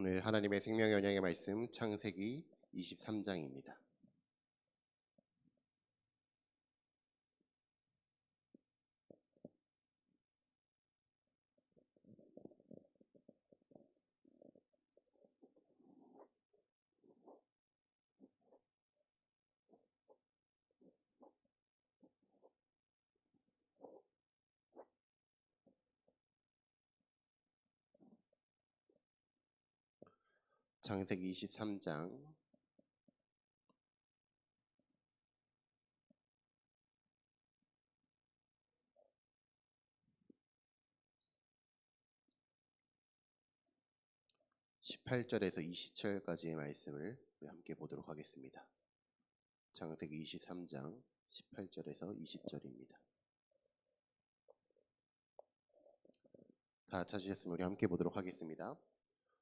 오늘 하나님의 생명 연양의 말씀 창세기 23장입니다. 창세기 23장 18절에서 20절까지의 말씀을 우리 함께 보도록 하겠습니다. 창세기 23장 18절에서 20절입니다. 다 찾으셨으면 우리 함께 보도록 하겠습니다.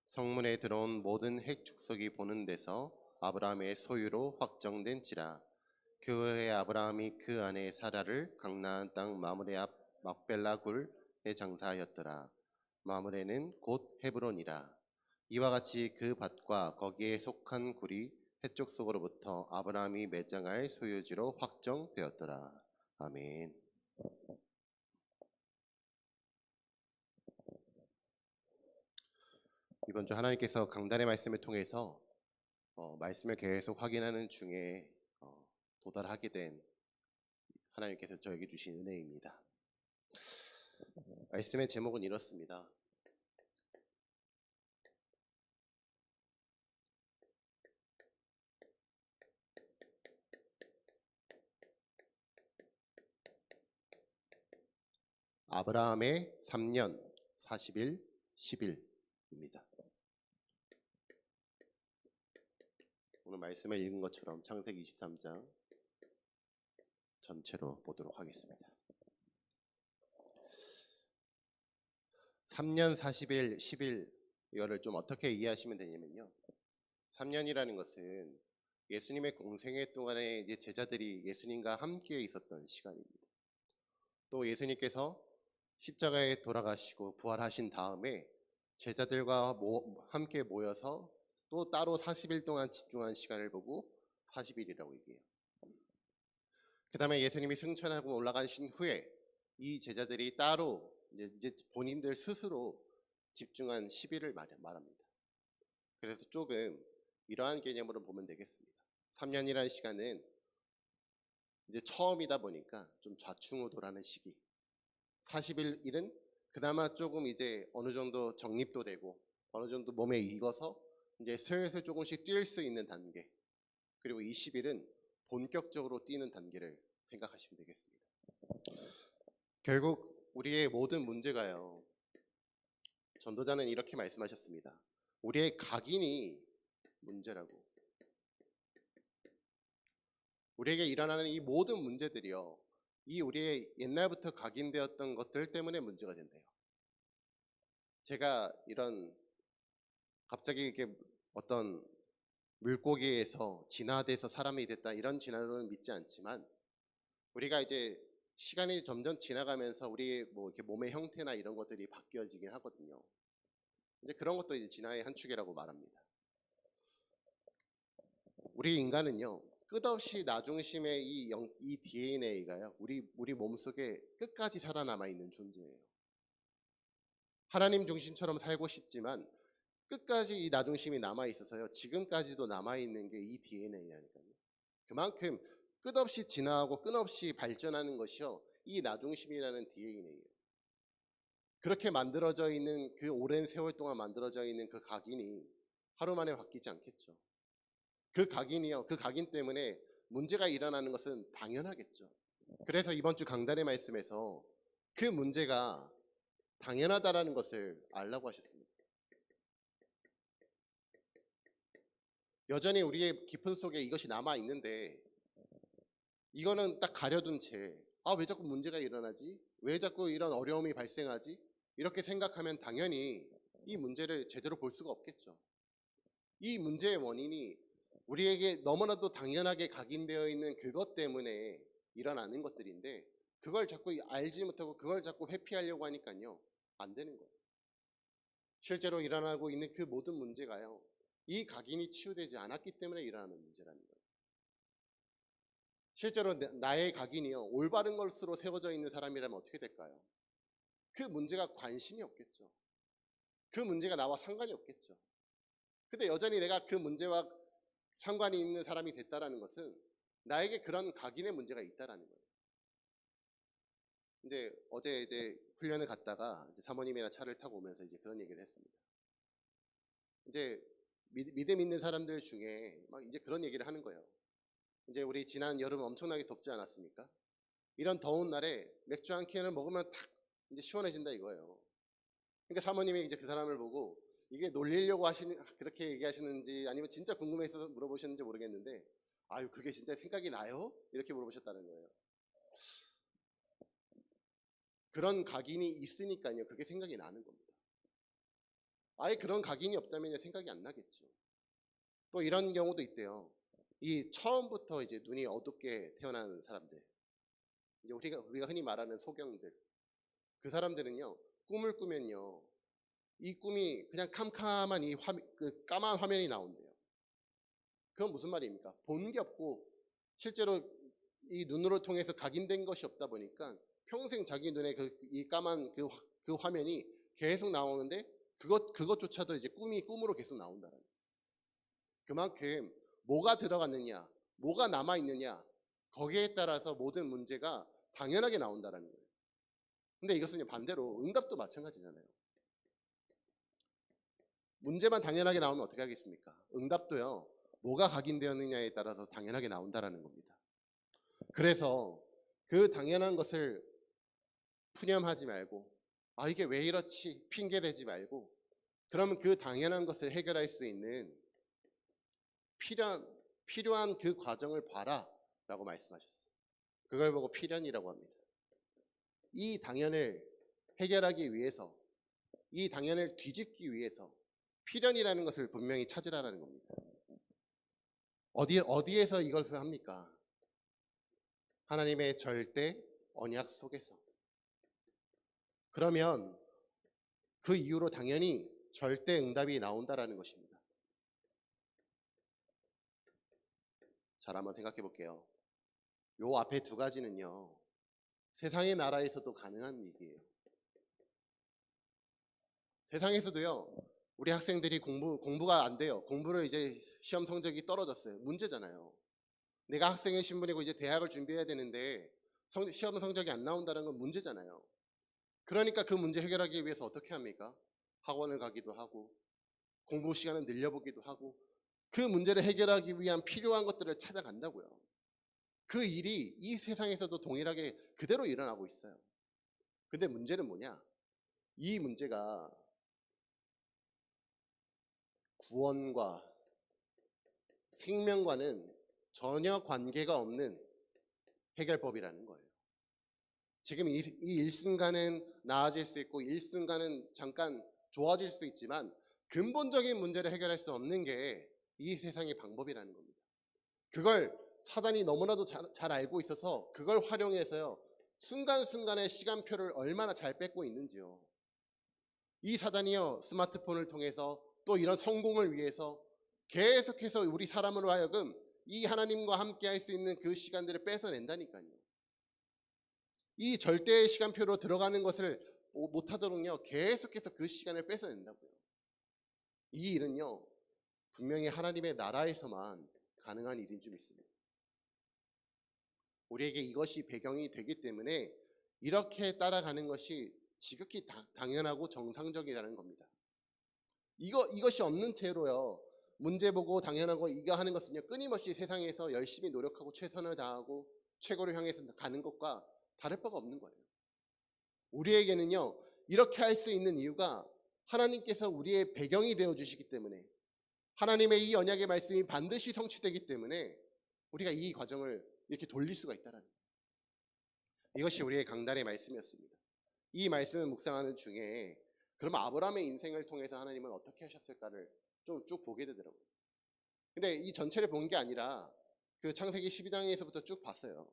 성문에 들어온 모든 핵 축석이 보는 데서 아브라함의 소유로 확정된지라. 그 후에 아브라함이 그 아내 사라를 강나안 땅 마므레 앞 막벨라 굴에 장사하였더라. 마므레는 곧 헤브론이라. 이와 같이 그 밭과 거기에 속한 굴이 해쪽 속으로부터 아브라함이 매장할 소유지로 확정되었더라. 아멘. 이번 주 하나님께서 강단의 말씀을 통해서 말씀을 계속 확인하는 중에 도달하게 된 하나님께서 저에게 주신 은혜입니다. 말씀의 제목은 이렇습니다. 아브라함의 3년 40일 10일입니다. 오늘 말씀을 읽은 것처럼 창세기 23장 전체로 보도록 하겠습니다. 3년 40일 10일 이거를 좀 어떻게 이해하시면 되냐면요. 3년이라는 것은 예수님의 공생애 동안에 이제 제자들이 예수님과 함께 있었던 시간입니다. 또 예수님께서 십자가에 돌아가시고 부활하신 다음에 제자들과 함께 모여서 또 따로 40일 동안 집중한 시간을 보고 40일이라고 얘기해요. 그 다음에 예수님이 승천하고 올라가신 후에 이 제자들이 따로 이제 본인들 스스로 집중한 10일을 말합니다. 그래서 조금 이러한 개념으로 보면 되겠습니다. 3년이라는 시간은 이제 처음이다 보니까 좀 좌충우돌하는 시기. 40일은 그나마 조금 이제 어느 정도 정립도 되고 어느 정도 몸에 익어서 이제 슬슬 조금씩 뛸 수 있는 단계. 그리고 20일은 본격적으로 뛰는 단계를 생각하시면 되겠습니다. 결국 우리의 모든 문제가요. 전도자는 이렇게 말씀하셨습니다. 우리의 각인이 문제라고. 우리에게 일어나는 이 모든 문제들이요. 이 우리의 옛날부터 각인되었던 것들 때문에 문제가 된대요. 제가 이런 갑자기 이렇게 어떤 물고기에서 진화돼서 사람이 됐다 이런 진화론은 믿지 않지만 우리가 이제 시간이 점점 지나가면서 우리 뭐 이렇게 몸의 형태나 이런 것들이 바뀌어지긴 하거든요. 이제 그런 것도 이제 진화의 한 축이라고 말합니다. 우리 인간은요 끝없이 나 중심의 이 DNA가요 우리 몸속에 끝까지 살아남아 있는 존재예요. 하나님 중심처럼 살고 싶지만 끝까지 이 나 중심이 남아 있어서요 지금까지도 남아 있는 게 이 DNA라니까요. 그만큼 끝없이 진화하고 끝없이 발전하는 것이요 이 나 중심이라는 DNA예요. 그렇게 만들어져 있는 그 오랜 세월 동안 만들어져 있는 그 각인이 하루 만에 바뀌지 않겠죠. 그 각인이요 그 각인 때문에 문제가 일어나는 것은 당연하겠죠. 그래서 이번 주 강단의 말씀에서 그 문제가 당연하다라는 것을 알라고 하셨습니다. 여전히 우리의 깊은 속에 이것이 남아 있는데 이거는 딱 가려둔 채 왜 자꾸 문제가 일어나지? 왜 자꾸 이런 어려움이 발생하지? 이렇게 생각하면 당연히 이 문제를 제대로 볼 수가 없겠죠. 이 문제의 원인이 우리에게 너무나도 당연하게 각인되어 있는 그것 때문에 일어나는 것들인데 그걸 자꾸 알지 못하고 그걸 자꾸 회피하려고 하니까요 안 되는 거예요. 실제로 일어나고 있는 그 모든 문제가요, 이 각인이 치유되지 않았기 때문에 일어나는 문제라는 거예요. 실제로 나의 각인이요, 올바른 것으로 세워져 있는 사람이라면 어떻게 될까요? 그 문제가 관심이 없겠죠. 그 문제가 나와 상관이 없겠죠. 근데 여전히 내가 그 문제와 상관이 있는 사람이 됐다라는 것은 나에게 그런 각인의 문제가 있다라는 거예요. 이제 어제 훈련을 갔다가 이제 사모님이랑 차를 타고 오면서 이제 그런 얘기를 했습니다. 이제 믿음 있는 사람들 중에 막 이제 그런 얘기를 하는 거예요. 이제 우리 지난 여름 엄청나게 덥지 않았습니까? 이런 더운 날에 맥주 한 캔을 먹으면 탁 이제 시원해진다 이거예요. 그러니까 사모님이 이제 그 사람을 보고 이게 놀리려고 그렇게 얘기하시는지 아니면 진짜 궁금해서 물어보셨는지 모르겠는데, 아유 그게 진짜 생각이 나요? 이렇게 물어보셨다는 거예요. 그런 각인이 있으니까요, 그게 생각이 나는 겁니다. 아예 그런 각인이 없다면 생각이 안 나겠죠. 또 이런 경우도 있대요. 이 처음부터 이제 눈이 어둡게 태어난 사람들, 이제 우리가 흔히 말하는 소경들, 그 사람들은요, 꿈을 꾸면요, 이 꿈이 그냥 캄캄한 그 까만 화면이 나온대요. 그건 무슨 말입니까? 본 게 없고 실제로 이 눈으로 통해서 각인된 것이 없다 보니까 평생 자기 눈에 이 까만 그 화면이 계속 나오는데 그것조차도 이제 꿈으로 계속 나온다는 거예요. 그만큼 뭐가 들어갔느냐, 뭐가 남아 있느냐, 거기에 따라서 모든 문제가 당연하게 나온다는 거예요. 근데 이것은 반대로 응답도 마찬가지잖아요. 문제만 당연하게 나오면 어떻게 하겠습니까? 응답도요, 뭐가 각인되었느냐에 따라서 당연하게 나온다는 겁니다. 그래서 그 당연한 것을 푸념하지 말고, 아 이게 왜 이렇지 핑계대지 말고, 그러면 그 당연한 것을 해결할 수 있는 필요한 그 과정을 봐라 라고 말씀하셨어요. 그걸 보고 필연이라고 합니다. 이 당연을 해결하기 위해서, 이 당연을 뒤집기 위해서 필연이라는 것을 분명히 찾으라는 겁니다. 어디에서 이것을 합니까? 하나님의 절대 언약 속에서. 그러면 그 이후로 당연히 절대 응답이 나온다라는 것입니다. 잘 한번 생각해 볼게요. 요 앞에 두 가지는요, 세상의 나라에서도 가능한 얘기예요. 세상에서도요, 우리 학생들이 공부가 안 돼요. 공부를 이제 시험 성적이 떨어졌어요. 문제잖아요. 내가 학생의 신분이고 이제 대학을 준비해야 되는데 시험 성적이 안 나온다는 건 문제잖아요. 그러니까 그 문제 해결하기 위해서 어떻게 합니까? 학원을 가기도 하고 공부 시간을 늘려보기도 하고 그 문제를 해결하기 위한 필요한 것들을 찾아간다고요. 그 일이 이 세상에서도 동일하게 그대로 일어나고 있어요. 근데 문제는 뭐냐? 이 문제가 구원과 생명과는 전혀 관계가 없는 해결법이라는 거예요. 지금 이 일순간은 나아질 수 있고 일순간은 잠깐 좋아질 수 있지만 근본적인 문제를 해결할 수 없는 게 이 세상의 방법이라는 겁니다. 그걸 사단이 너무나도 잘 알고 있어서 그걸 활용해서요, 순간순간의 시간표를 얼마나 잘 뺏고 있는지요. 이 사단이요, 스마트폰을 통해서 또 이런 성공을 위해서 계속해서 우리 사람으로 하여금 이 하나님과 함께 할 수 있는 그 시간들을 뺏어낸다니까요. 이 절대의 시간표로 들어가는 것을 못하도록요, 계속해서 그 시간을 뺏어낸다고요. 이 일은요, 분명히 하나님의 나라에서만 가능한 일인 줄 믿습니다. 우리에게 이것이 배경이 되기 때문에 이렇게 따라가는 것이 지극히 당연하고 정상적이라는 겁니다. 이것이 없는 채로요, 문제 보고 당연하고 이거 하는 것은요, 끊임없이 세상에서 열심히 노력하고 최선을 다하고 최고를 향해서 가는 것과 다를 바가 없는 거예요. 우리에게는요, 이렇게 할 수 있는 이유가 하나님께서 우리의 배경이 되어 주시기 때문에, 하나님의 이 언약의 말씀이 반드시 성취되기 때문에 우리가 이 과정을 이렇게 돌릴 수가 있다는 거예요. 이것이 우리의 강단의 말씀이었습니다. 이 말씀을 묵상하는 중에 그럼 아브라함의 인생을 통해서 하나님은 어떻게 하셨을까를 좀 쭉 보게 되더라고요. 근데 이 전체를 본 게 아니라 그 창세기 12장에서부터 쭉 봤어요.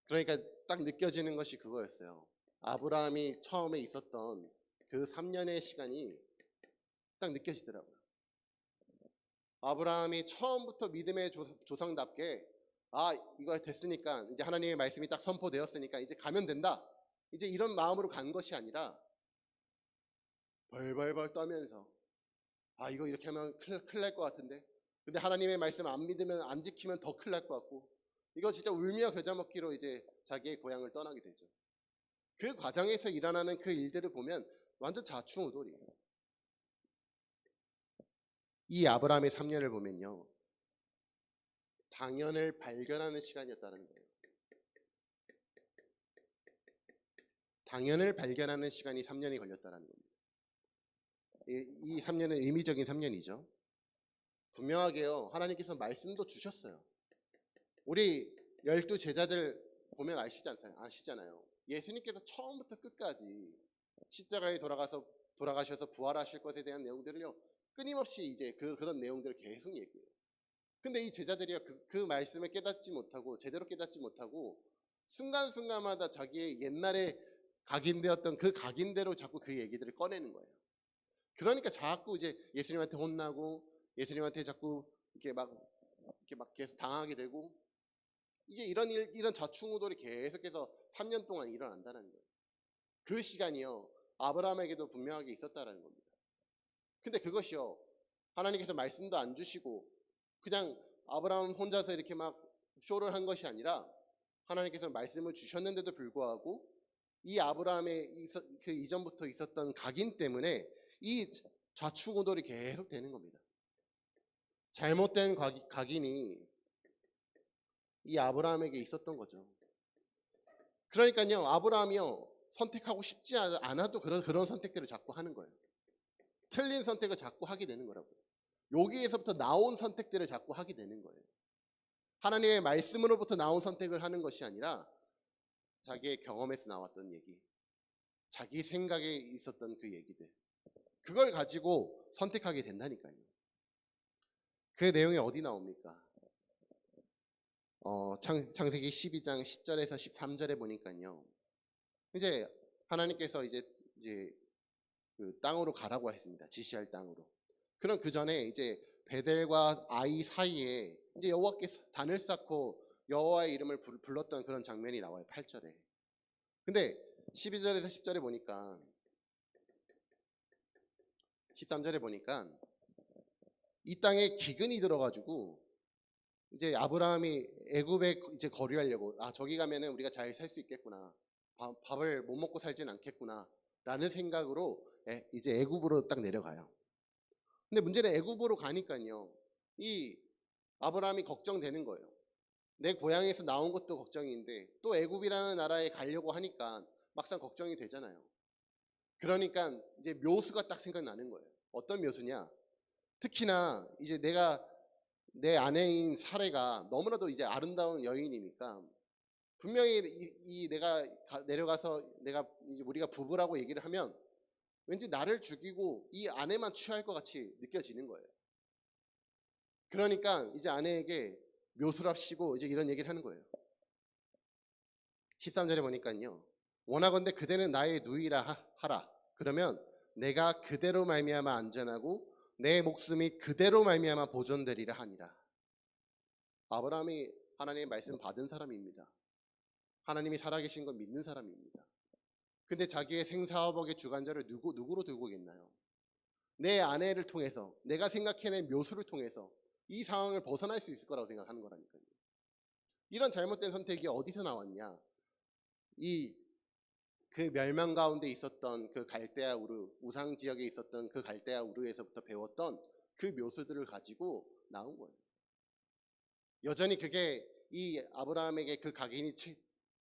그러니까 딱 느껴지는 것이 그거였어요. 아브라함이 처음에 있었던 그 3년의 시간이 딱 느껴지더라고요. 아브라함이 처음부터 믿음의 조상답게 이거 됐으니까 이제 하나님의 말씀이 딱 선포되었으니까 이제 가면 된다. 이제 이런 마음으로 간 것이 아니라 벌벌벌 떠면서 이거 이렇게 하면 큰일 날 것 같은데, 근데 하나님의 말씀 안 믿으면 안 지키면 더 큰일 날 것 같고, 이거 진짜 울며 겨자 먹기로 이제 자기의 고향을 떠나게 되죠. 그 과정에서 일어나는 그 일들을 보면 완전 좌충우돌이에요. 이 아브라함의 3년을 보면요, 당연을 발견하는 시간이었다는 거예요. 당연을 발견하는 시간이 3년이 걸렸다는 겁니다. 이 3년은 의미적인 3년이죠. 분명하게요, 하나님께서 말씀도 주셨어요. 우리 12 제자들 보면 아시잖아요. 예수님께서 처음부터 끝까지 십자가에 돌아가셔서 부활하실 것에 대한 내용들을요, 끊임없이 이제 그런 내용들을 계속 얘기해요. 근데 이 제자들이요, 그 말씀을 제대로 깨닫지 못하고 순간순간마다 자기의 옛날에 각인되었던 그 각인대로 자꾸 그 얘기들을 꺼내는 거예요. 그러니까 자꾸 이제 예수님한테 혼나고 예수님한테 자꾸 이렇게 막 계속 당하게 되고, 이제 이런 좌충우돌이 계속해서 3년 동안 일어난다는 거예요. 그 시간이요, 아브라함에게도 분명하게 있었다라는 겁니다. 근데 그것이요, 하나님께서 말씀도 안 주시고 그냥 아브라함 혼자서 이렇게 막 쇼를 한 것이 아니라, 하나님께서 말씀을 주셨는데도 불구하고 이 아브라함의 그 이전부터 있었던 각인 때문에 이 좌충우돌이 계속 되는 겁니다. 잘못된 각인이 이 아브라함에게 있었던 거죠. 그러니까요, 아브라함이요, 선택하고 싶지 않아도 그런 선택들을 자꾸 하는 거예요. 틀린 선택을 자꾸 하게 되는 거라고요. 여기에서부터 나온 선택들을 자꾸 하게 되는 거예요. 하나님의 말씀으로부터 나온 선택을 하는 것이 아니라 자기의 경험에서 나왔던 얘기, 자기 생각에 있었던 그 얘기들, 그걸 가지고 선택하게 된다니까요. 그 내용이 어디 나옵니까? 창세기 12장 10절에서 13절에 보니까요, 이제 하나님께서 이제 그 땅으로 가라고 했습니다. 지시할 땅으로. 그럼 그 전에 이제 베델과 아이 사이에 이제 여호와께서 단을 쌓고 여호와의 이름을 불렀던 그런 장면이 나와요. 8절에. 근데 12절에서 10절에 보니까, 13절에 보니까 이 땅에 기근이 들어가지고 이제 아브라함이 애굽에 이제 거류하려고, 저기 가면은 우리가 잘 살 수 있겠구나, 밥을 못 먹고 살진 않겠구나 라는 생각으로 이제 애굽으로 딱 내려가요. 근데 문제는 애굽으로 가니까요, 이 아브라함이 걱정되는 거예요. 내 고향에서 나온 것도 걱정인데 또 애굽이라는 나라에 가려고 하니까 막상 걱정이 되잖아요. 그러니까 이제 묘수가 딱 생각나는 거예요. 어떤 묘수냐? 특히나 이제 내 아내인 사레가 너무나도 이제 아름다운 여인이니까, 분명히 내가 내려가서 우리가 부부라고 얘기를 하면 왠지 나를 죽이고 이 아내만 취할 것 같이 느껴지는 거예요. 그러니까 이제 아내에게 묘수랍시고 이제 이런 얘기를 하는 거예요. 13절에 보니까요, 원하건대 그대는 나의 누이라 하라. 그러면 내가 그대로 말미암아 안전하고 내 목숨이 그대로 말미암아 보존되리라 하니라. 아브라함이 하나님의 말씀 받은 사람입니다. 하나님이 살아계신 걸 믿는 사람입니다. 근데 자기의 생사화복의 주관자를 누구로 두고 있나요? 내 아내를 통해서, 내가 생각해낸 묘수를 통해서 이 상황을 벗어날 수 있을 거라고 생각하는 거라니까요. 이런 잘못된 선택이 어디서 나왔냐? 그 멸망 가운데 있었던 그 갈대아 우르, 우상 지역에 있었던 그 갈대아 우르에서부터 배웠던 그 묘수들을 가지고 나온 거예요. 여전히 그게 이 아브라함에게 그 각인이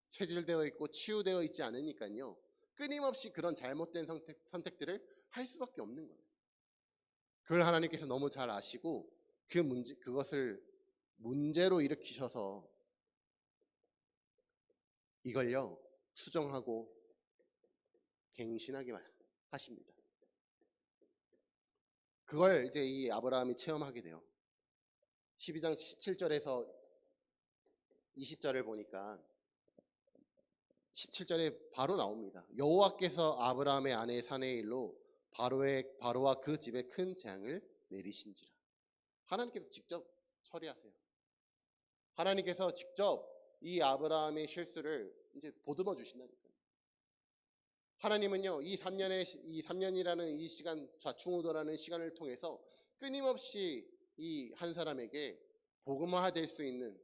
체질되어 있고 치유되어 있지 않으니까요, 끊임없이 그런 잘못된 선택들을 할 수밖에 없는 거예요. 그걸 하나님께서 너무 잘 아시고 그것을 문제로 일으키셔서 이걸요 수정하고 갱신하게 하십니다. 그걸 이제 이 아브라함이 체험하게 돼요. 12장 17절에서 20절을 보니까 17절에 바로 나옵니다. 여호와께서 아브라함의 아내 사내의 일로 바로와 그 집에 큰 재앙을 내리신지라. 하나님께서 직접 처리하세요. 하나님께서 직접 이 아브라함의 실수를 이제 보듬어 주신다니까요. 하나님은요, 이 3년이라는 이 시간, 좌충우돌하는 시간을 통해서 끊임없이 이 한 사람에게 복음화될 수 있는,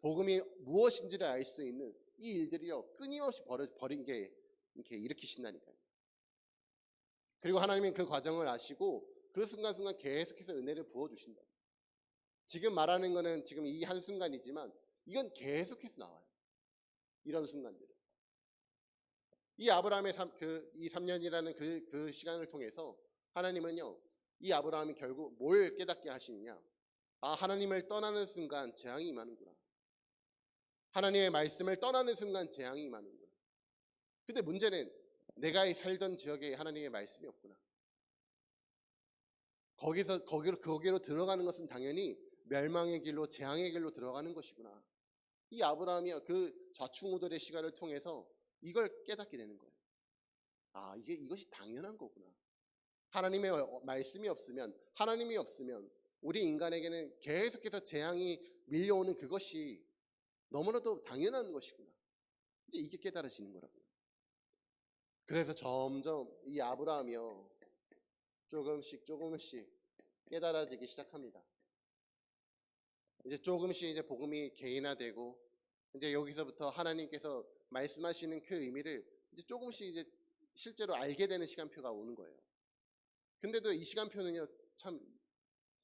복음이 무엇인지를 알 수 있는 이 일들이요, 끊임없이 버린 게 이렇게 일으키신다니까요. 그리고 하나님은 그 과정을 아시고 그 순간순간 계속해서 은혜를 부어주신다. 지금 말하는 거는 지금 이 한순간이지만 이건 계속해서 나와요. 이런 순간들. 이 아브라함의 이 3년이라는 그 시간을 통해서 하나님은요, 이 아브라함이 결국 뭘 깨닫게 하시느냐. 아, 하나님을 떠나는 순간 재앙이 임하는구나. 하나님의 말씀을 떠나는 순간 재앙이 임하는구나. 근데 문제는 내가 살던 지역에 하나님의 말씀이 없구나. 거기로 들어가는 것은 당연히 멸망의 길로, 재앙의 길로 들어가는 것이구나. 이 아브라함이 그 좌충우돌의 시간을 통해서 이걸 깨닫게 되는 거예요. 아, 이것이 당연한 거구나. 하나님의 말씀이 없으면, 하나님이 없으면 우리 인간에게는 계속해서 재앙이 밀려오는 그것이 너무나도 당연한 것이구나. 이제 이게 깨달아지는 거라고요. 그래서 점점 이 아브라함이요, 조금씩 깨달아지기 시작합니다. 이제 조금씩 이제 복음이 개인화되고, 이제 여기서부터 하나님께서 말씀하시는 그 의미를 이제 조금씩 이제 실제로 알게 되는 시간표가 오는 거예요. 근데도 이 시간표는요, 참,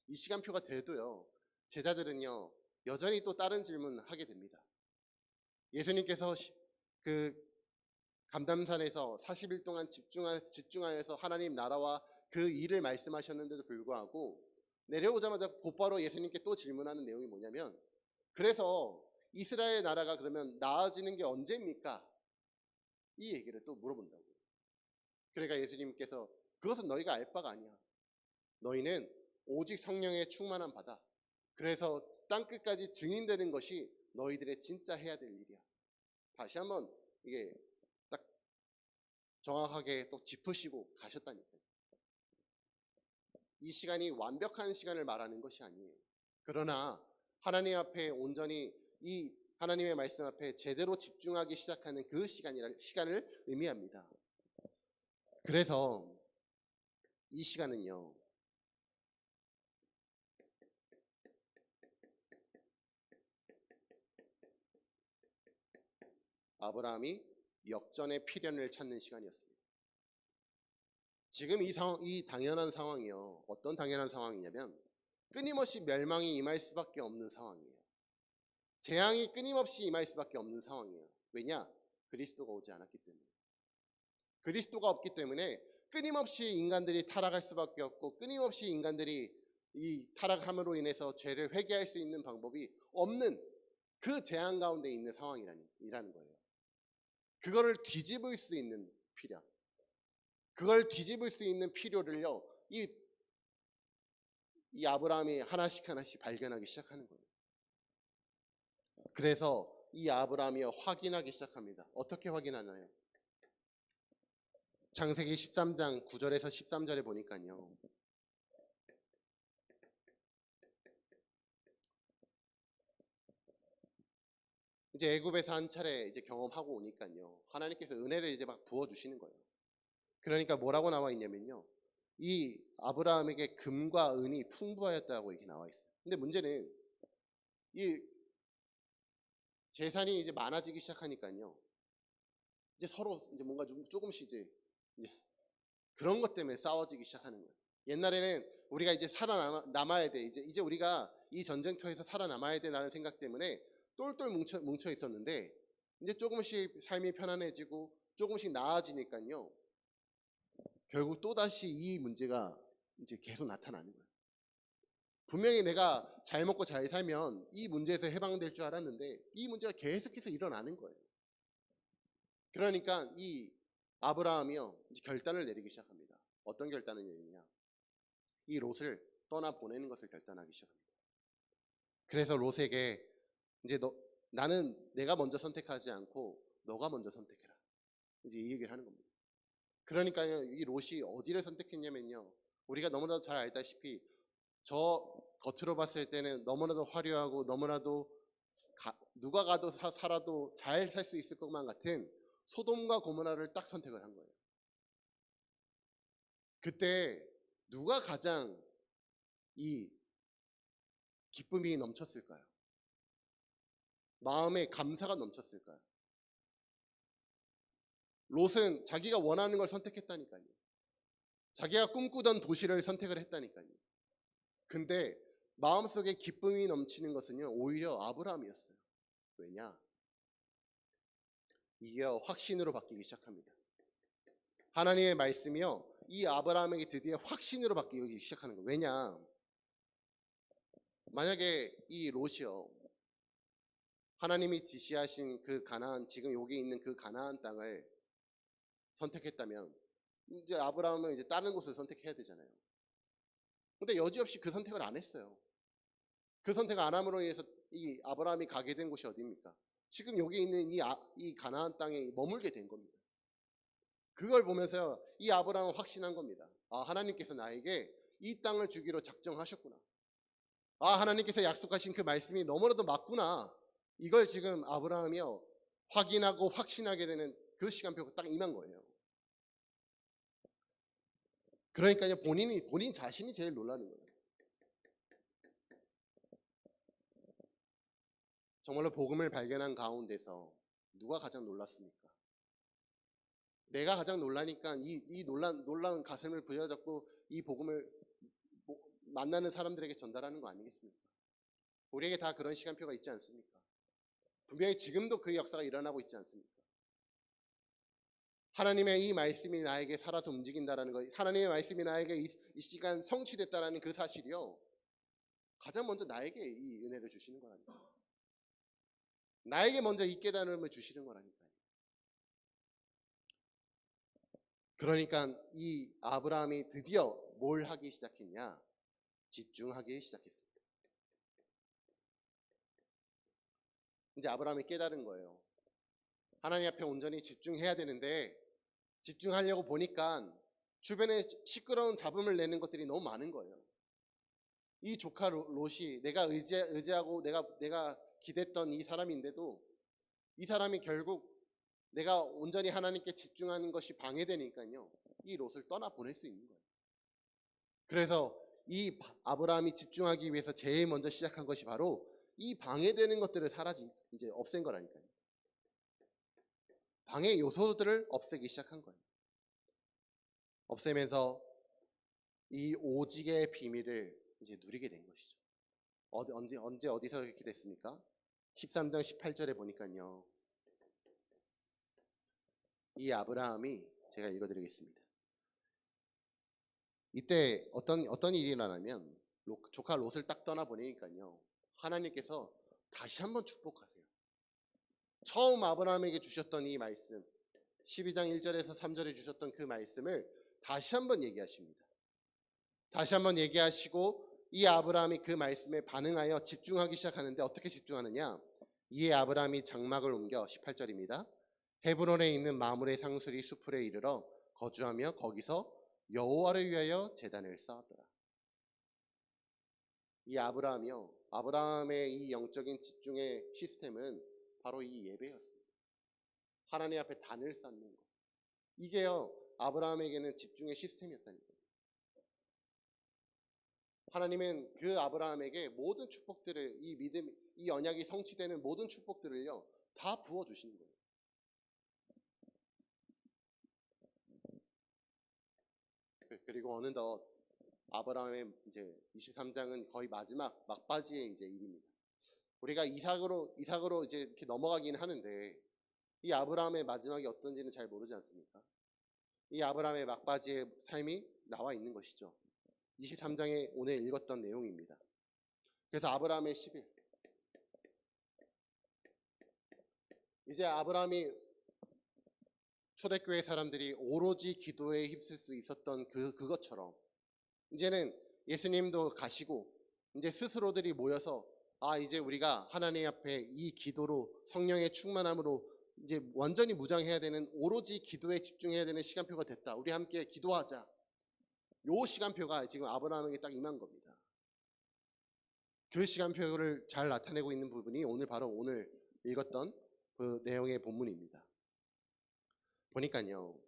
이 시간표가 돼도요, 제자들은요, 여전히 또 다른 질문을 하게 됩니다. 예수님께서 그 감담산에서 40일 동안 집중하여서 하나님 나라와 그 일을 말씀하셨는데도 불구하고 내려오자마자 곧바로 예수님께 또 질문하는 내용이 뭐냐면, 그래서 이스라엘 나라가 그러면 나아지는 게 언제입니까? 이 얘기를 또 물어본다고요. 그러니까 예수님께서 그것은 너희가 알 바가 아니야. 너희는 오직 성령의 충만한 바다. 그래서 땅끝까지 증인되는 것이 너희들의 진짜 해야 될 일이야. 다시 한번 이게 딱 정확하게 또 짚으시고 가셨다니까요. 이 시간이 완벽한 시간을 말하는 것이 아니에요. 그러나 하나님 앞에 온전히 이 하나님의 말씀 앞에 제대로 집중하기 시작하는 그 시간을 의미합니다. 그래서 이 시간은요, 아브라함이 역전의 필연을 찾는 시간이었습니다. 지금 이 당연한 상황이요, 어떤 당연한 상황이냐면 끊임없이 멸망이 임할 수밖에 없는 상황이에요. 재앙이 끊임없이 임할 수밖에 없는 상황이에요. 왜냐? 그리스도가 오지 않았기 때문에. 그리스도가 없기 때문에 끊임없이 인간들이 타락할 수밖에 없고, 끊임없이 인간들이 이 타락함으로 인해서 죄를 회개할 수 있는 방법이 없는 그 재앙 가운데 있는 상황이라는 거예요. 그거를 뒤집을 수 있는 필요, 그걸 뒤집을 수 있는 필요를요, 이 아브라함이 하나씩 발견하기 시작하는 거예요. 그래서 이 아브라함이 확인하기 시작합니다. 어떻게 확인하나요? 창세기 13장 9절에서 13절에 보니까요, 이제 애굽에서 한 차례 이제 경험하고 오니까요, 하나님께서 은혜를 이제 막 부어 주시는 거예요. 그러니까 뭐라고 나와 있냐면요, 이 아브라함에게 금과 은이 풍부하였다고 이렇게 나와 있어요. 근데 문제는 이 재산이 이제 많아지기 시작하니까요, 이제 서로 이제 뭔가 좀 조금씩 이제 그런 것 때문에 싸워지기 시작하는 거예요. 옛날에는 우리가 이제 살아남아야 돼, 이제 우리가 이 전쟁터에서 살아남아야 돼라는 생각 때문에 똘똘 뭉쳐 있었는데, 이제 조금씩 삶이 편안해지고 조금씩 나아지니까요, 결국 또다시 이 문제가 이제 계속 나타나는 거예요. 분명히 내가 잘 먹고 잘 살면 이 문제에서 해방될 줄 알았는데 이 문제가 계속해서 일어나는 거예요. 그러니까 이 아브라함이요, 이제 결단을 내리기 시작합니다. 어떤 결단을 내리냐? 이 롯을 떠나 보내는 것을 결단하기 시작합니다. 그래서 롯에게 이제 나는 내가 먼저 선택하지 않고 너가 먼저 선택해라. 이제 이 얘기를 하는 겁니다. 그러니까요, 이 롯이 어디를 선택했냐면요, 우리가 너무나도 잘 알다시피 저 겉으로 봤을 때는 너무나도 화려하고 너무나도 누가 가도 살아도 잘 살 수 있을 것만 같은 소돔과 고모라를 딱 선택을 한 거예요. 그때 누가 가장 이 기쁨이 넘쳤을까요? 마음에 감사가 넘쳤을까요? 롯은 자기가 원하는 걸 선택했다니까요. 자기가 꿈꾸던 도시를 선택을 했다니까요. 근데 마음속에 기쁨이 넘치는 것은요, 오히려 아브라함이었어요. 왜냐? 이게 확신으로 바뀌기 시작합니다. 하나님의 말씀이요, 이 아브라함에게 드디어 확신으로 바뀌기 시작하는 거예요. 왜냐? 만약에 이 롯이요, 하나님이 지시하신 그 가나안, 지금 여기 있는 그 가나안 땅을 선택했다면 이제 아브라함은 이제 다른 곳을 선택해야 되잖아요. 근데 여지없이 그 선택을 안 했어요. 그 선택을 안 함으로 인해서 이 아브라함이 가게 된 곳이 어디입니까? 지금 여기 있는 이 가나안 땅에 머물게 된 겁니다. 그걸 보면서 이 아브라함은 확신한 겁니다. 아, 하나님께서 나에게 이 땅을 주기로 작정하셨구나. 아, 하나님께서 약속하신 그 말씀이 너무나도 맞구나. 이걸 지금 아브라함이요, 확인하고 확신하게 되는 그 시간표가 딱 임한 거예요. 그러니까요, 본인 자신이 제일 놀라는 거예요. 정말로 복음을 발견한 가운데서 누가 가장 놀랐습니까? 내가 가장 놀라니까 이 놀라운 가슴을 부여잡고 이 복음을 만나는 사람들에게 전달하는 거 아니겠습니까? 우리에게 다 그런 시간표가 있지 않습니까? 분명히 지금도 그 역사가 일어나고 있지 않습니까? 하나님의 이 말씀이 나에게 살아서 움직인다라는 것, 하나님의 말씀이 나에게 이 시간 성취됐다라는 그 사실이요, 가장 먼저 나에게 이 은혜를 주시는 거라니까요. 나에게 먼저 이 깨달음을 주시는 거라니까요. 그러니까 이 아브라함이 드디어 뭘 하기 시작했냐? 집중하기 시작했습니다. 이제 아브라함이 깨달은 거예요. 하나님 앞에 온전히 집중해야 되는데 집중하려고 보니까 주변에 시끄러운 잡음을 내는 것들이 너무 많은 거예요. 이 조카 롯이 내가 의지하고 내가 기댔던 이 사람인데도 이 사람이 결국 내가 온전히 하나님께 집중하는 것이 방해되니까요, 이 롯을 떠나 보낼 수 있는 거예요. 그래서 이 아브라함이 집중하기 위해서 제일 먼저 시작한 것이 바로 이 방해되는 것들을 이제 없앤 거라니까요. 방해 요소들을 없애기 시작한 거예요. 없애면서 이 오직의 비밀을 이제 누리게 된 것이죠. 언제 어디서 이렇게 됐습니까? 13장 18절에 보니까요, 이 아브라함이, 제가 읽어드리겠습니다. 이때 어떤 일이 일어나면 조카 롯을 딱 떠나보내니까요, 하나님께서 다시 한번 축복하세요. 처음 아브라함에게 주셨던 이 말씀, 12장 1절에서 3절에 주셨던 그 말씀을 다시 한번 얘기하십니다. 다시 한번 얘기하시고 이 아브라함이 그 말씀에 반응하여 집중하기 시작하는데, 어떻게 집중하느냐? 이에 아브라함이 장막을 옮겨, 18절입니다. 헤브론에 있는 마므레 상수리 수풀에 이르러 거주하며 거기서 여호와를 위하여 제단을 쌓았더라. 이 아브라함의 이 영적인 집중의 시스템은 바로 이 예배였습니다. 하나님 앞에 단을 쌓는 것. 이게요, 아브라함에게는 집중의 시스템이었다니까요. 하나님은 그 아브라함에게 모든 축복들을, 이 믿음, 이 언약이 성취되는 모든 축복들을요, 다 부어주시는 거예요. 그리고 어느덧 아브라함의 이제 23장은 거의 마지막 막바지의 이제 일입니다. 우리가 이삭으로 이제 이렇게 넘어가긴 하는데, 이 아브라함의 마지막이 어떤지는 잘 모르지 않습니까? 이 아브라함의 막바지의 삶이 나와 있는 것이죠. 23장에 오늘 읽었던 내용입니다. 그래서 아브라함의 10일, 이제 아브라함이 초대교회 사람들이 오로지 기도에 힘쓸 수 있었던 그것처럼 이제는 예수님도 가시고 이제 스스로들이 모여서 이제 우리가 하나님 앞에 이 기도로 성령의 충만함으로 이제 완전히 무장해야 되는, 오로지 기도에 집중해야 되는 시간표가 됐다. 우리 함께 기도하자. 요 시간표가 지금 아브라함에게 딱 임한 겁니다. 그 시간표를 잘 나타내고 있는 부분이 바로 오늘 읽었던 그 내용의 본문입니다. 보니까요,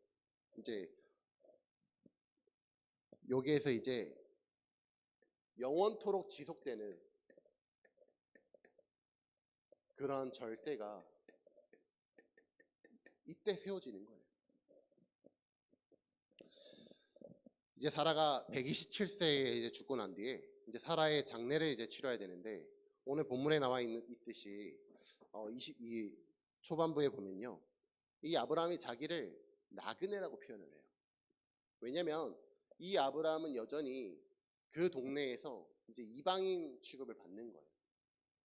이제 여기에서 이제 영원토록 지속되는 그런 절대가 이때 세워지는 거예요. 이제 사라가 127세에 이제 죽고 난 뒤에 이제 사라의 장례를 이제 치러야 되는데, 오늘 본문에 나와 있듯이 이 초반부에 보면요, 이 아브라함이 자기를 나그네라고 표현을 해요. 왜냐하면 이 아브라함은 여전히 그 동네에서 이제 이방인 취급을 받는 거예요.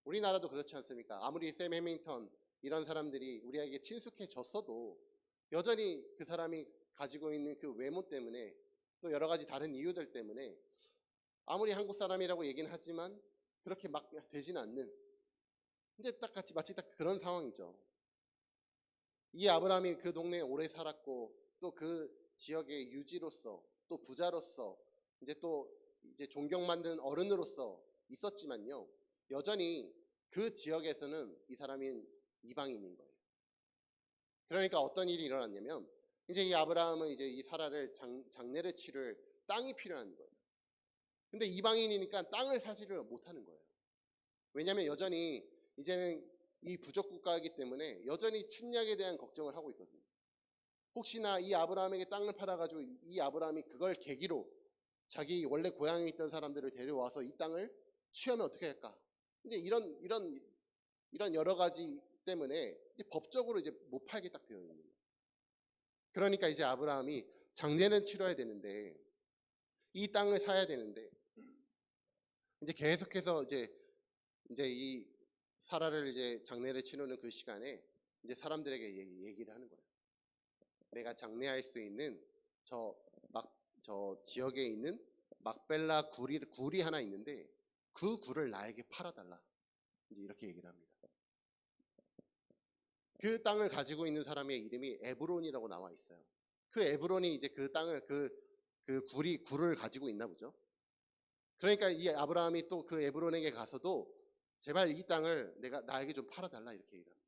우리나라도 그렇지 않습니까? 아무리 샘 해밍턴 이런 사람들이 우리에게 친숙해졌어도 여전히 그 사람이 가지고 있는 그 외모 때문에, 또 여러 가지 다른 이유들 때문에 아무리 한국 사람이라고 얘기는 하지만 그렇게 막 되진 않는, 이제 딱 같이 마치 딱 그런 상황이죠. 이 아브라함이 그 동네에 오래 살았고, 또 그 지역의 유지로서, 또 부자로서, 이제 존경받는 어른으로서 있었지만요, 여전히 그 지역에서는 이 사람이 이방인인 거예요. 그러니까 어떤 일이 일어났냐면, 이제 이 아브라함은 이제 이 사라를 장례를 치를 땅이 필요한 거예요. 근데 이방인이니까 땅을 사지를 못하는 거예요. 왜냐하면 여전히 이제는 이 부족 국가이기 때문에 여전히 침략에 대한 걱정을 하고 있거든요. 혹시나 이 아브라함에게 땅을 팔아가지고 이 아브라함이 그걸 계기로 자기 원래 고향에 있던 사람들을 데려와서 이 땅을 취하면 어떻게 할까? 이제 이런 여러 가지 때문에 이제 법적으로 이제 못 팔게 딱 되어 있는 거예요. 그러니까 이제 아브라함이 장례는 치러야 되는데, 이 땅을 사야 되는데, 이제 계속해서 이제 이 사라를 이제 장례를 치르는 그 시간에 이제 사람들에게 얘기를 하는 거예요. 내가 장례할 수 있는 저 지역에 있는 막벨라 굴이 하나 있는데 그 굴을 나에게 팔아달라. 이제 이렇게 얘기를 합니다. 그 땅을 가지고 있는 사람의 이름이 에브론이라고 나와 있어요. 그 에브론이 이제 그 땅을 굴을 가지고 있나 보죠. 그러니까 이 아브라함이 또 그 에브론에게 가서도 제발 이 땅을 나에게 좀 팔아달라 이렇게 얘기합니다.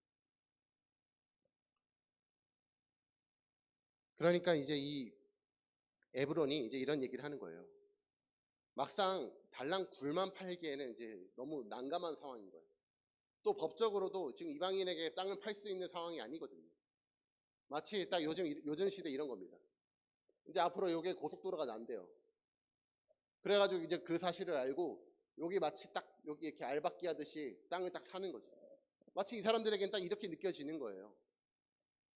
그러니까 이제 이 에브론이 이제 이런 얘기를 하는 거예요. 막상 달랑 굴만 팔기에는 이제 너무 난감한 상황인 거예요. 또 법적으로도 지금 이방인에게 땅을 팔 수 있는 상황이 아니거든요. 마치 딱 요즘 시대 이런 겁니다. 이제 앞으로 요게 고속도로가 난대요. 그래가지고 이제 그 사실을 알고 여기 마치 딱 여기 이렇게 알박기 하듯이 땅을 딱 사는 거죠. 마치 이 사람들에게는 딱 이렇게 느껴지는 거예요.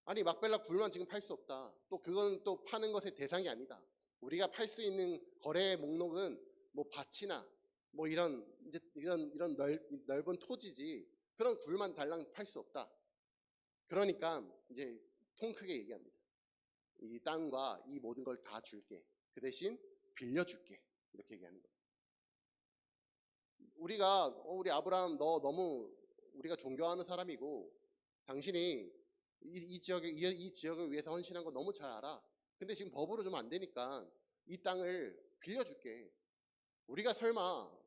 아니 막벨라 굴만 지금 팔 수 없다. 또 그건 또 파는 것의 대상이 아니다. 우리가 팔 수 있는 거래의 목록은 뭐 밭이나 뭐 이런 넓은 토지지 그런 굴만 달랑 팔 수 없다. 그러니까 이제 통 크게 얘기합니다. 이 땅과 이 모든 걸 다 줄게. 그 대신 빌려줄게. 이렇게 얘기하는 거예요. 우리 아브라함 너 너무 우리가 존경하는 사람이고 당신이 이 지역을 위해서 헌신한 거 너무 잘 알아. 근데 지금 법으로 좀 안 되니까 이 땅을 빌려줄게. 우리가 설마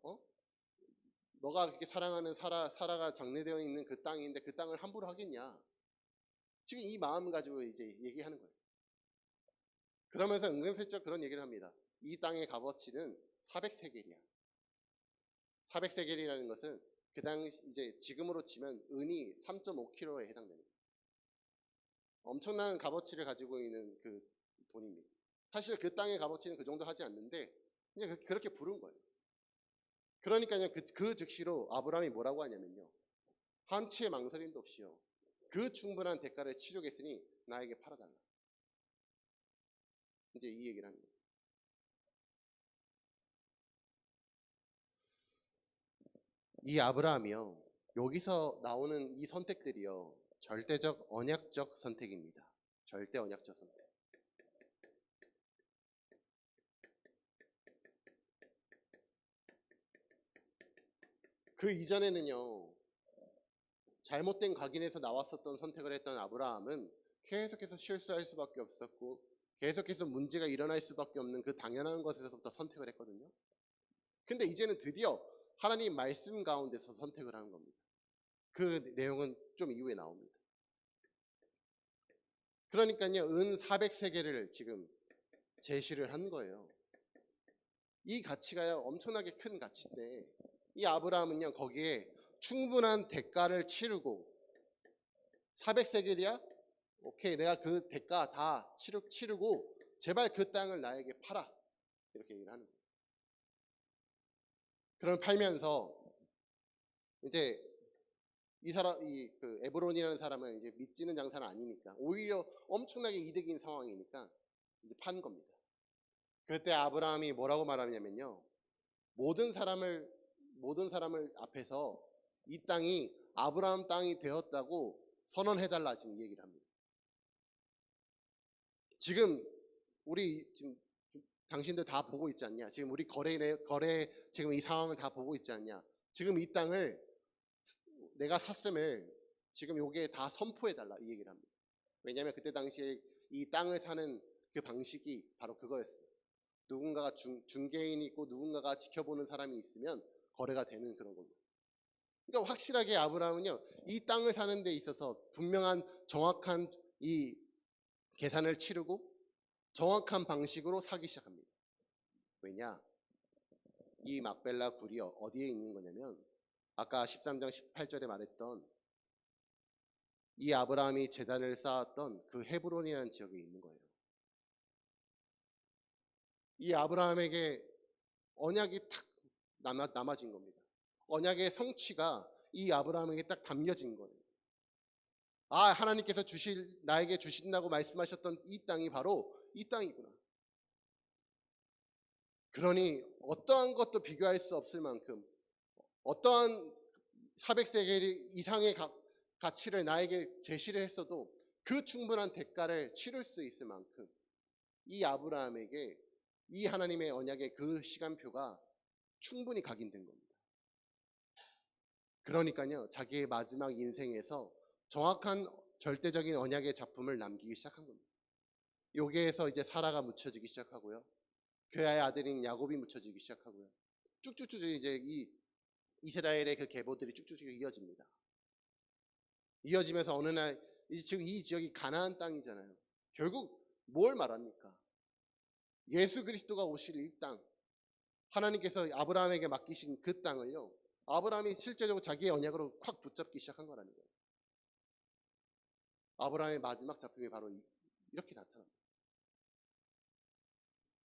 너가 그렇게 사랑하는 사라가 장례되어 있는 그 땅인데 그 땅을 함부로 하겠냐? 지금 이 마음 가지고 이제 얘기하는 거예요. 그러면서 은근슬쩍 그런 얘기를 합니다. 이 땅의 값어치는 400세겔이야. 400세겔이라는 것은 그 당시 이제 지금으로 치면 은이 3.5kg에 해당됩니다. 엄청난 값어치를 가지고 있는 그 돈입니다. 사실 그 땅의 값어치는 그 정도 하지 않는데 그냥 그렇게 부른 거예요. 그러니까 그 즉시로 아브라함이 뭐라고 하냐면요. 한치의 망설임도 없이요. 그 충분한 대가를 치르겠으니 나에게 팔아달라. 이제 이 얘기를 합니다. 이 아브라함이요. 여기서 나오는 이 선택들이요. 절대적 언약적 선택입니다. 절대 언약적 선택. 그 이전에는요. 잘못된 각인에서 나왔었던 선택을 했던 아브라함은 계속해서 실수할 수밖에 없었고 계속해서 문제가 일어날 수밖에 없는 그 당연한 것에서부터 선택을 했거든요. 근데 이제는 드디어 하나님 말씀 가운데서 선택을 하는 겁니다. 그 내용은 좀 이후에 나옵니다. 그러니까요, 은 400세겔을 지금 제시를 한 거예요. 이 가치가요, 엄청나게 큰 가치인데, 이 아브라함은요, 거기에 충분한 대가를 치르고, 400세겔이야? 오케이, 내가 그 대가 다 치르고, 제발 그 땅을 나에게 팔아. 이렇게 얘기를 하는 거예요. 그럼 팔면서, 이제 이 사람, 그 에브론이라는 사람은 이제 믿지는 장사는 아니니까, 오히려 엄청나게 이득인 상황이니까, 이제 판 겁니다. 그때 아브라함이 뭐라고 말하냐면요, 모든 사람을 앞에서 이 땅이 아브라함 땅이 되었다고 선언해달라, 지금 이 얘기를 합니다. 지금 당신들 다 보고 있지 않냐? 지금 우리 거래 지금 이 상황을 다 보고 있지 않냐? 지금 이 땅을 내가 샀음을 지금 요게 다 선포해달라, 이 얘기를 합니다. 왜냐하면 그때 당시에 이 땅을 사는 그 방식이 바로 그거였어요. 누군가가 중개인이 있고 누군가가 지켜보는 사람이 있으면 거래가 되는 그런 걸로. 그러니까 확실하게 아브라함은요, 이 땅을 사는 데 있어서 분명한 정확한 이 계산을 치르고 정확한 방식으로 사기 시작합니다. 왜냐? 이 막벨라 굴이 어디에 있는 거냐면, 아까 13장 18절에 말했던 이 아브라함이 제단을 쌓았던 그 헤브론이라는 지역에 있는 거예요. 이 아브라함에게 언약이 탁 남아진 겁니다. 언약의 성취가 이 아브라함에게 딱 담겨진 거예요. 아, 하나님께서 나에게 주신다고 말씀하셨던 이 땅이 바로 이 땅이구나. 그러니 어떠한 것도 비교할 수 없을 만큼, 어떠한 400세겔 이상의 가치를 나에게 제시를 했어도 그 충분한 대가를 치를 수 있을 만큼 이 아브라함에게 이 하나님의 언약의 그 시간표가 충분히 각인된 겁니다. 그러니까요, 자기의 마지막 인생에서 정확한 절대적인 언약의 작품을 남기기 시작한 겁니다. 여기에서 이제 사라가 묻혀지기 시작하고요, 그의 아들인 야곱이 묻혀지기 시작하고요, 쭉쭉쭉 이제 이 이스라엘의 그 계보들이 쭉쭉쭉 이어집니다. 이어지면서 어느 날 지금 이 지역이 가나안 땅이잖아요. 결국 뭘 말합니까? 예수 그리스도가 오실 이 땅, 하나님께서 아브라함에게 맡기신 그 땅을요, 아브라함이 실제적으로 자기의 언약으로 확 붙잡기 시작한 거라는 거예요. 아브라함의 마지막 작품이 바로 이렇게 나타납니다.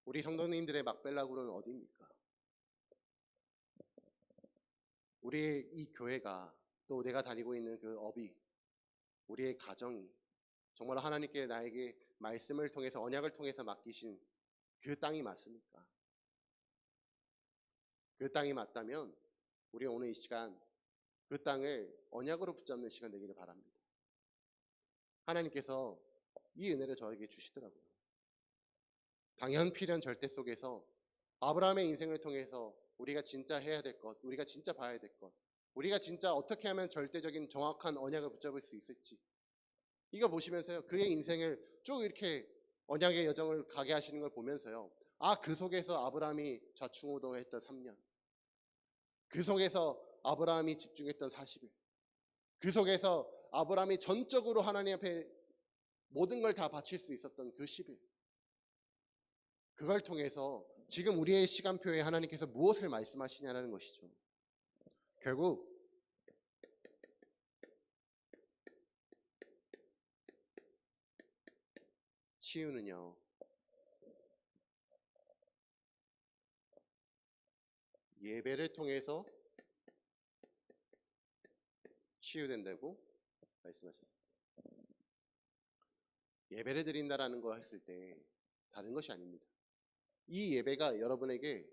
우리 성도님들의 막벨라굴은 어디입니까? 우리의 이 교회가, 또 내가 다니고 있는 그 업이, 우리의 가정이 정말 하나님께 나에게 말씀을 통해서, 언약을 통해서 맡기신 그 땅이 맞습니까? 그 땅이 맞다면 우리 오늘 이 시간 그 땅을 언약으로 붙잡는 시간 되기를 바랍니다. 하나님께서 이 은혜를 저에게 주시더라고요. 당연필연 절대 속에서 아브라함의 인생을 통해서 우리가 진짜 해야 될 것, 우리가 진짜 봐야 될 것, 우리가 진짜 어떻게 하면 절대적인 정확한 언약을 붙잡을 수 있을지, 이거 보시면서요, 그의 인생을 쭉 이렇게 언약의 여정을 가게 하시는 걸 보면서요, 아, 그 속에서 아브라함이 좌충우돌했던 3년, 그 속에서 아브라함이 집중했던 40일, 그 속에서 아브라함이 전적으로 하나님 앞에 모든 걸 다 바칠 수 있었던 그 10일, 그걸 통해서 지금 우리의 시간표에 하나님께서 무엇을 말씀하시냐는 것이죠. 결국 치유는요, 예배를 통해서 치유된다고 말씀하셨습니다. 예배를 드린다라는 거 했을 때 다른 것이 아닙니다. 이 예배가 여러분에게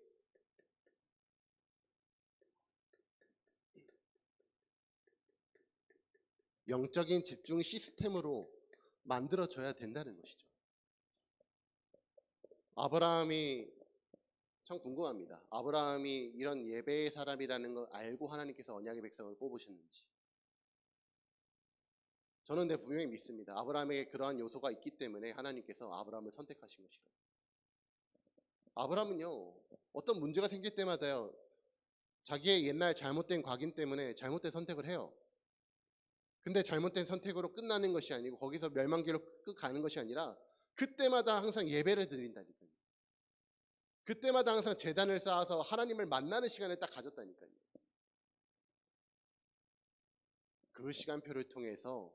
영적인 집중 시스템으로 만들어져야 된다는 것이죠. 아브라함이 참 궁금합니다. 아브라함이 이런 예배의 사람이라는 걸 알고 하나님께서 언약의 백성을 뽑으셨는지, 저는 분명히 믿습니다. 아브라함에게 그러한 요소가 있기 때문에 하나님께서 아브라함을 선택하신 것이라고. 아브라함은요, 어떤 문제가 생길 때마다요, 자기의 옛날 잘못된 과긴 때문에 잘못된 선택을 해요. 근데 잘못된 선택으로 끝나는 것이 아니고 거기서 멸망기로 끝 가는 것이 아니라 그때마다 항상 예배를 드린다니까요. 그때마다 항상 제단을 쌓아서 하나님을 만나는 시간을 딱 가졌다니까요. 그 시간표를 통해서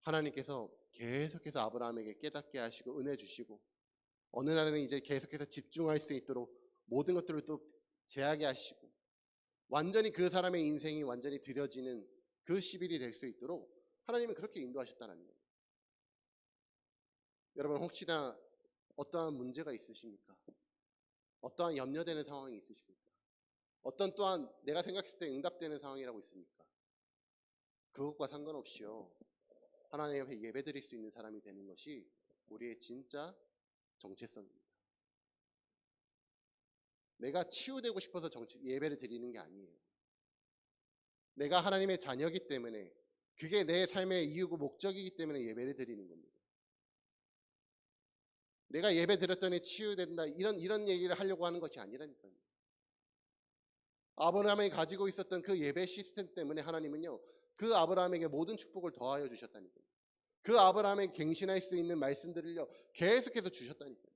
하나님께서 계속해서 아브라함에게 깨닫게 하시고 은혜 주시고 어느 날에는 이제 계속해서 집중할 수 있도록 모든 것들을 또 제하게 하시고 완전히 그 사람의 인생이 완전히 드려지는 그 10일이 될 수 있도록 하나님은 그렇게 인도하셨다는 거예요. 여러분 혹시나 어떠한 문제가 있으십니까? 어떠한 염려되는 상황이 있으십니까? 어떤 또한 내가 생각했을 때 응답되는 상황이라고 있습니까? 그것과 상관없이요. 하나님 앞에 예배드릴 수 있는 사람이 되는 것이 우리의 진짜 정체성입니다. 내가 치유되고 싶어서 예배를 드리는 게 아니에요. 내가 하나님의 자녀이기 때문에 그게 내 삶의 이유고 목적이기 때문에 예배를 드리는 겁니다. 내가 예배 드렸더니 치유된다 이런 얘기를 하려고 하는 것이 아니라니까요. 아브라함이 가지고 있었던 그 예배 시스템 때문에 하나님은요, 그 아브라함에게 모든 축복을 더하여 주셨다니까요. 그 아브라함에게 갱신할 수 있는 말씀들을요 계속해서 주셨다니까요.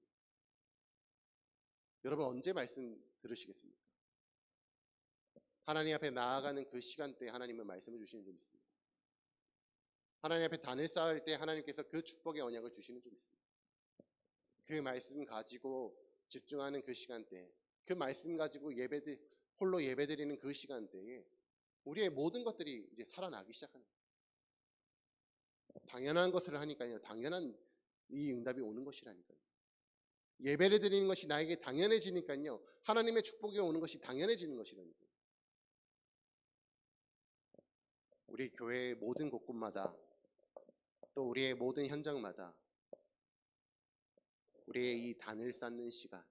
여러분 언제 말씀 들으시겠습니까? 하나님 앞에 나아가는 그 시간대에 하나님은 말씀을 주시는 줄 믿습니다. 하나님 앞에 단을 쌓을 때 하나님께서 그 축복의 언약을 주시는 줄 믿습니다. 그 말씀 가지고 집중하는 그 시간대, 그 말씀 가지고 홀로 예배드리는 그 시간대에 우리의 모든 것들이 이제 살아나기 시작하는 거예요. 당연한 것을 하니까요. 당연한 이 응답이 오는 것이라니까요. 예배를 드리는 것이 나에게 당연해지니까요. 하나님의 축복이 오는 것이 당연해지는 것이라니까요. 우리 교회의 모든 곳곳마다 또 우리의 모든 현장마다 우리의 이 단을 쌓는 시간,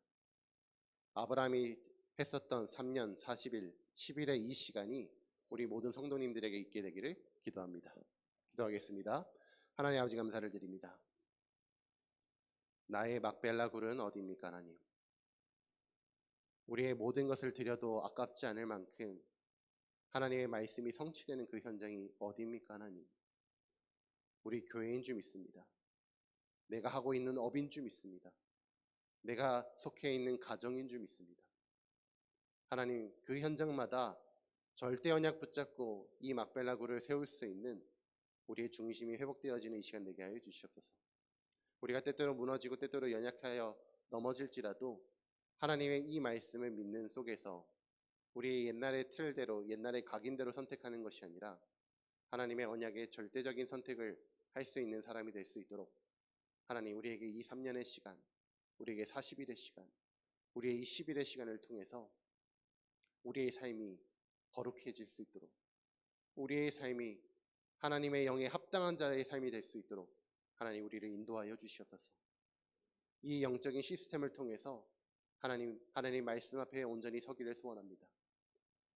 아브라함이 했었던 3년 40일 10일의 이 시간이 우리 모든 성도님들에게 있게 되기를 기도합니다. 기도하겠습니다. 하나님 아버지 감사를 드립니다. 나의 막벨라 굴은 어디입니까 하나님? 우리의 모든 것을 드려도 아깝지 않을 만큼 하나님의 말씀이 성취되는 그 현장이 어디입니까 하나님? 우리 교회인 줄 믿습니다. 내가 하고 있는 업인 줄 믿습니다. 내가 속해 있는 가정인 줄 믿습니다. 하나님 그 현장마다 절대 언약 붙잡고 이 막벨라 굴을 세울 수 있는 우리의 중심이 회복되어지는 이 시간 되게 하여 주시옵소서. 우리가 때때로 무너지고 때때로 연약하여 넘어질지라도 하나님의 이 말씀을 믿는 속에서 우리의 옛날의 틀대로 옛날의 각인대로 선택하는 것이 아니라 하나님의 언약의 절대적인 선택을 할 수 있는 사람이 될 수 있도록 하나님 우리에게 이 3년의 시간, 우리에게 40일의 시간, 우리의 이 10일의 시간을 통해서 우리의 삶이 거룩해질 수 있도록 우리의 삶이 하나님의 영에 합당한 자의 삶이 될 수 있도록 하나님 우리를 인도하여 주시옵소서. 이 영적인 시스템을 통해서 하나님 말씀 앞에 온전히 서기를 소원합니다.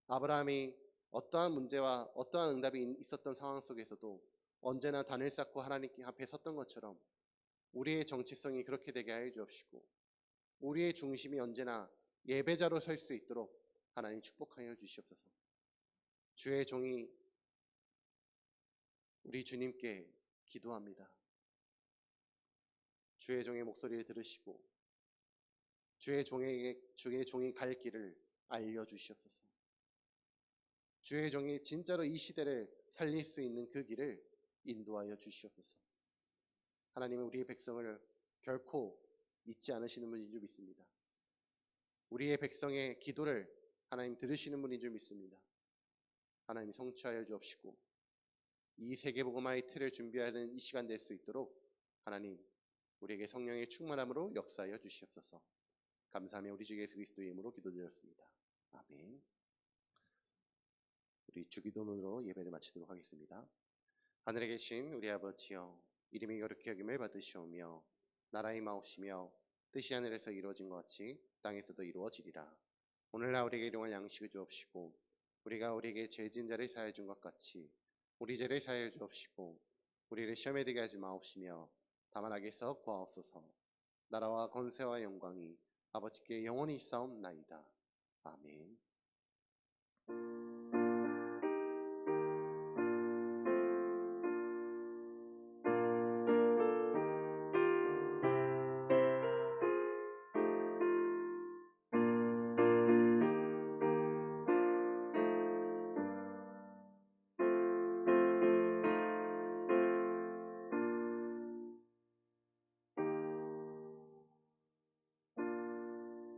아브라함이 어떠한 문제와 어떠한 응답이 있었던 상황 속에서도 언제나 단을 쌓고 하나님 앞에 섰던 것처럼 우리의 정체성이 그렇게 되게 하여 주옵시고 우리의 중심이 언제나 예배자로 설 수 있도록 하나님 축복하여 주시옵소서. 주의 종이 우리 주님께 기도합니다. 주의 종의 목소리를 들으시고 주의 종이 갈 길을 알려주시옵소서. 주의 종이 진짜로 이 시대를 살릴 수 있는 그 길을 인도하여 주시옵소서. 하나님은 우리의 백성을 결코 잊지 않으시는 분인 줄 믿습니다. 우리의 백성의 기도를 하나님 들으시는 분인 줄 믿습니다. 하나님 성취하여 주옵시고 이 세계복음화의 틀을 준비하는 이 시간 될 수 있도록 하나님 우리에게 성령의 충만함으로 역사하여 주시옵소서. 감사하며 우리 주 예수 그리스도의 이름으로 기도드렸습니다. 아멘. 우리 주기도문으로 예배를 마치도록 하겠습니다. 하늘에 계신 우리 아버지여, 이름이 거룩히 여김을 받으시오며 나라의 마옵시며 뜻이 하늘에서 이루어진 것 같이 땅에서도 이루어지리라. 오늘날 우리에게 일용할 양식을 주옵시고 우리가 우리에게 죄진 자를 사하여 준 것 같이 우리 죄를 사하여 주옵시고 우리를 시험에 들게 하지 마옵시며 다만 악에서 구하옵소서. 나라와 권세와 영광이 아버지께 영원히 있사옵나이다. 아멘.